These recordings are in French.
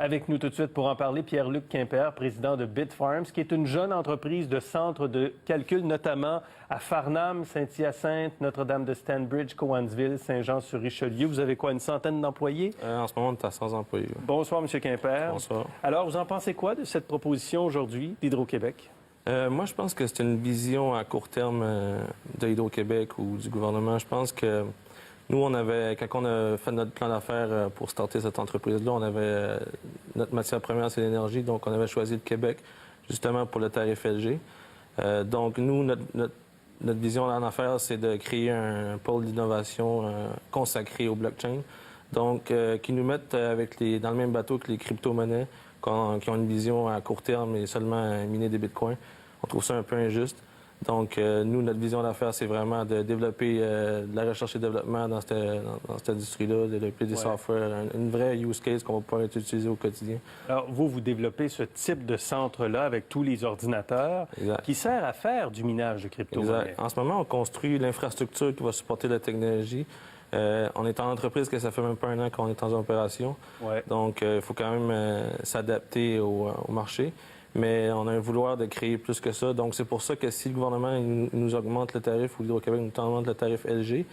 Avec nous tout de suite pour en parler, Pierre-Luc Quimper, président de Bitfarms, qui est une jeune entreprise de centre de calcul, notamment à Farnham, Saint-Hyacinthe, Notre-Dame-de-Stanbridge, Cowansville, Saint-Jean-sur-Richelieu. Vous avez quoi, une centaine d'employés? En ce moment, on est à 100 employés. Bonsoir, M. Quimper. Bonsoir. Alors, vous en pensez quoi de cette proposition aujourd'hui d'Hydro-Québec? Moi, je pense que c'est une vision à court terme de Hydro-Québec ou du gouvernement. Je pense que nous, quand on a fait notre plan d'affaires pour starter cette entreprise-là, on avait notre matière première, c'est l'énergie, donc on avait choisi le Québec justement pour le tarif LG. Donc, nous, notre vision en affaires, c'est de créer un pôle d'innovation consacré au blockchain. Donc, qui nous mettent dans le même bateau que les crypto-monnaies, qui ont une vision à court terme et seulement miner des bitcoins. On trouve ça un peu injuste. Donc, nous, notre vision d'affaires, c'est vraiment de développer de la recherche et développement dans cette industrie-là, de développer des softwares, une vraie use case qu'on va pouvoir utiliser au quotidien. Alors, vous développez ce type de centre-là avec tous les ordinateurs qui sert à faire du minage de crypto-monnaies. En ce moment, on construit l'infrastructure qui va supporter la technologie. On est en entreprise que ça fait même pas un an qu'on est en opération. Donc, il faut quand même s'adapter au marché. Mais on a un vouloir de créer plus que ça. Donc, c'est pour ça que si le gouvernement nous augmente le tarif ou Hydro-Québec nous augmente le tarif LG,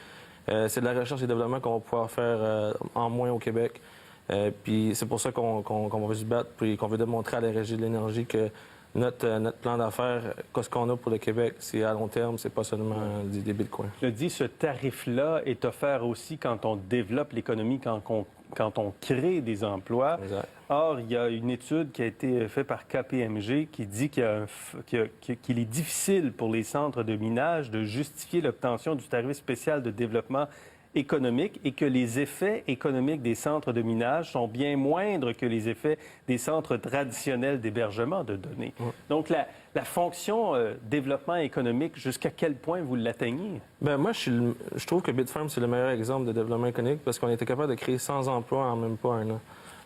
c'est de la recherche et développement qu'on va pouvoir faire en moins au Québec. Puis c'est pour ça qu'on va se battre puis qu'on veut démontrer à la Régie de l'énergie que notre plan d'affaires, ce qu'on a pour le Québec, c'est à long terme, c'est pas seulement des bitcoins. Je dis, ce tarif-là est offert aussi quand on développe l'économie, quand on crée des emplois. Exact. Or, il y a une étude qui a été faite par KPMG qui dit qu'il est difficile pour les centres de minage de justifier l'obtention du tarif spécial de développement économique et que les effets économiques des centres de minage sont bien moindres que les effets des centres traditionnels d'hébergement de données. Donc, la fonction développement économique, jusqu'à quel point vous l'atteignez? Bien, moi, je trouve que Bitfarms, c'est le meilleur exemple de développement économique parce qu'on était capable de créer 100 emplois en même pas un an.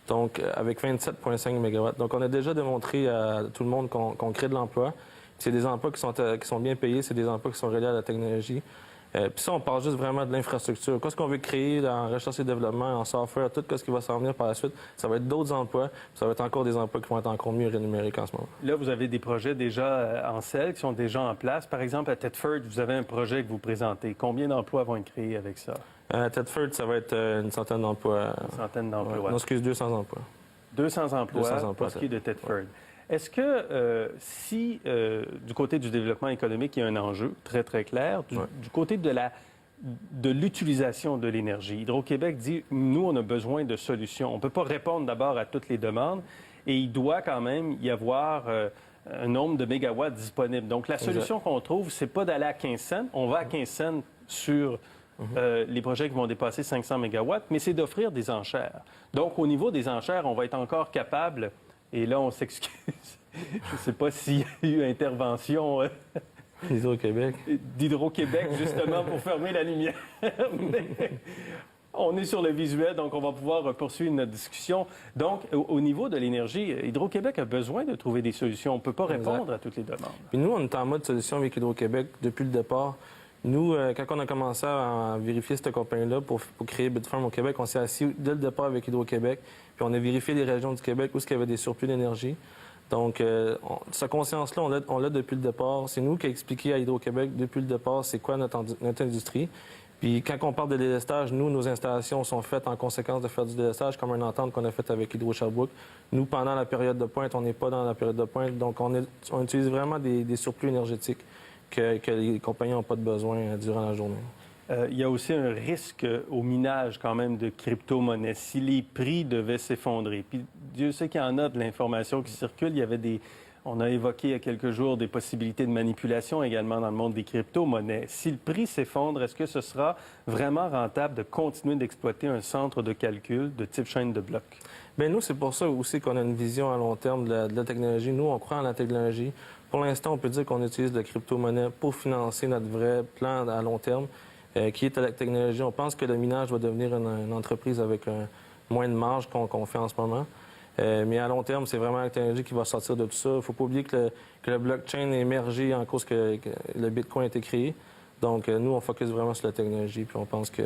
Donc, avec 27,5 MW. Donc, on a déjà démontré à tout le monde qu'on crée de l'emploi. C'est des emplois qui sont bien payés, c'est des emplois qui sont reliés à la technologie. Puis ça, on parle juste vraiment de l'infrastructure. Qu'est-ce qu'on veut créer en recherche et développement, en software, tout ce qui va s'en venir par la suite, ça va être d'autres emplois, puis ça va être encore des emplois qui vont être encore mieux rémunérés qu'en ce moment. Là, vous avez des projets déjà en selle qui sont déjà en place. Par exemple, à Thetford, vous avez un projet que vous présentez. Combien d'emplois vont être créés avec ça? À Thetford, ça va être une centaine d'emplois. Une centaine d'emplois. Non, excuse, 200 emplois. 200 emplois pour ce qui est de Thetford. Est-ce que si, du côté du développement économique, il y a un enjeu très, très clair, du côté de l'utilisation de l'énergie, Hydro-Québec dit, nous, on a besoin de solutions. On ne peut pas répondre d'abord à toutes les demandes et il doit quand même y avoir un nombre de mégawatts disponibles. Donc, la solution qu'on trouve, c'est pas d'aller à 15 cents. On va à 15 cents sur les projets qui vont dépasser 500 mégawatts, mais c'est d'offrir des enchères. Donc, au niveau des enchères, on va être encore capable, et là, on s'excuse, je ne sais pas s'il y a eu intervention Hydro-Québec. d'Hydro-Québec, justement, pour fermer la lumière. Mais on est sur le visuel, donc on va pouvoir poursuivre notre discussion. Donc, au niveau de l'énergie, Hydro-Québec a besoin de trouver des solutions. On ne peut pas répondre à toutes les demandes. Puis nous, on est en mode solution avec Hydro-Québec depuis le départ. Nous, quand on a commencé à vérifier cette compagnie-là pour créer Bitfarms au Québec, on s'est assis dès le départ avec Hydro-Québec, puis on a vérifié les régions du Québec où il y avait des surplus d'énergie. Donc, cette conscience-là, on l'a depuis le départ. C'est nous qui avons expliqué à Hydro-Québec depuis le départ c'est quoi notre industrie. Puis quand on parle de délestage, nous, nos installations sont faites en conséquence de faire du délestage, comme une entente qu'on a faite avec Hydro-Sherbrooke. Nous, pendant la période de pointe, on n'est pas dans la période de pointe. Donc, on utilise vraiment des surplus énergétiques que les compagnies n'ont pas de besoin durant la journée. Il y a aussi un risque au minage quand même de crypto-monnaies. Si les prix devaient s'effondrer, puis Dieu sait qu'il y en a de l'information qui circule, il y avait on a évoqué il y a quelques jours des possibilités de manipulation également dans le monde des crypto-monnaies. Si le prix s'effondre, est-ce que ce sera vraiment rentable de continuer d'exploiter un centre de calcul de type chaîne de blocs? Bien, nous, c'est pour ça aussi qu'on a une vision à long terme de la technologie. Nous, on croit en la technologie. Pour l'instant, on peut dire qu'on utilise la crypto-monnaie pour financer notre vrai plan à long terme, qui est la technologie. On pense que le minage va devenir une entreprise avec moins de marge qu'on fait en ce moment. Mais à long terme, c'est vraiment la technologie qui va sortir de tout ça. Il ne faut pas oublier que le blockchain est émergé en cause que le Bitcoin a été créé. Donc, nous, on focus vraiment sur la technologie, puis on pense que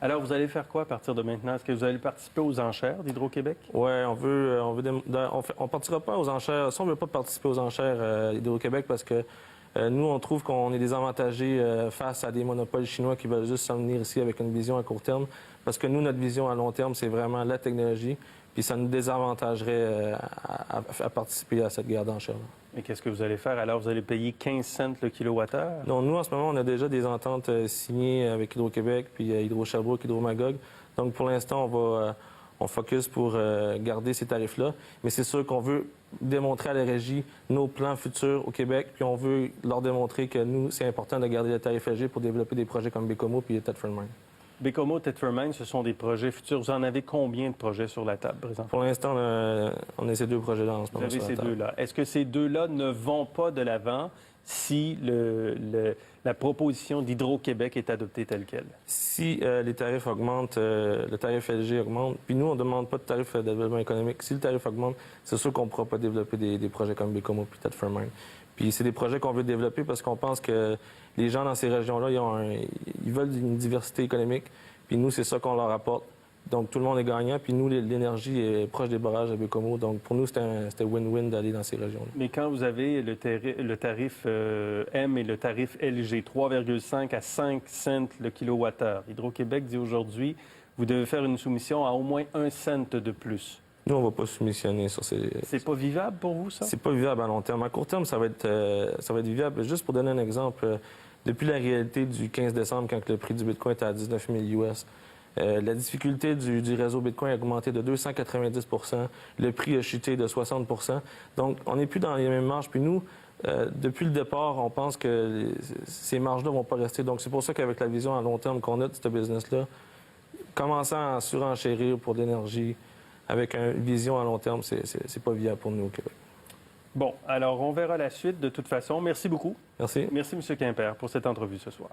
Alors, vous allez faire quoi à partir de maintenant? Est-ce que vous allez participer aux enchères d'Hydro-Québec? Oui, on partira pas aux enchères. Si on ne veut pas participer aux enchères d'Hydro-Québec parce que nous, on trouve qu'on est désavantagés face à des monopoles chinois qui veulent juste s'en venir ici avec une vision à court terme. Parce que nous, notre vision à long terme, c'est vraiment la technologie. Puis ça nous désavantagerait à participer à cette guerre d'enchères. Et qu'est-ce que vous allez faire? Alors, vous allez payer 15 cents le kilowattheure? Non, nous, en ce moment, on a déjà des ententes signées avec Hydro-Québec, puis Hydro-Sherbrooke, Hydro-Magog. Donc, pour l'instant, on focus pour garder ces tarifs-là. Mais c'est sûr qu'on veut démontrer à la régie nos plans futurs au Québec, puis on veut leur démontrer que nous, c'est important de garder le tarif léger pour développer des projets comme Baie-Comeau puis Thetford Mine. Baie-Comeau, Thetford Mine, ce sont des projets futurs. Vous en avez combien de projets sur la table, présentement? Pour l'instant, on a ces deux projets-là en ce moment. Vous avez ces deux-là. Est-ce que ces deux-là ne vont pas de l'avant si la proposition d'Hydro-Québec est adoptée telle qu'elle? Si les tarifs augmentent, le tarif LG augmente, puis nous, on ne demande pas de tarif de développement économique. Si le tarif augmente, c'est sûr qu'on ne pourra pas développer des projets comme Baie-Comeau puis Thetford Mine. Puis c'est des projets qu'on veut développer parce qu'on pense que les gens dans ces régions-là, ils veulent une diversité économique. Puis nous, c'est ça qu'on leur apporte. Donc tout le monde est gagnant. Puis nous, l'énergie est proche des barrages à Baie-Comeau. Donc pour nous, c'était win-win d'aller dans ces régions-là. Mais quand vous avez le tarif M et le tarif LG, 3,5 à 5 cents le kilowattheure, Hydro-Québec dit aujourd'hui, vous devez faire une soumission à au moins 1 cent de plus. Nous, on ne va pas soumissionner sur ces... C'est pas vivable pour vous, ça? C'est pas vivable à long terme. À court terme, ça va être vivable. Juste pour donner un exemple, depuis la réalité du 15 décembre, quand le prix du Bitcoin était à 19 000 US, la difficulté du réseau Bitcoin a augmenté de 290 %. Le prix a chuté de 60 %. Donc, on n'est plus dans les mêmes marges. Puis nous, depuis le départ, on pense que ces marges-là ne vont pas rester. Donc, c'est pour ça qu'avec la vision à long terme qu'on a de ce business-là, commençant à surenchérir pour de l'énergie, avec une vision à long terme, c'est pas viable pour nous au Québec. Bon, alors on verra la suite de toute façon. Merci beaucoup. Merci. Merci, M. Quimper, pour cette entrevue ce soir.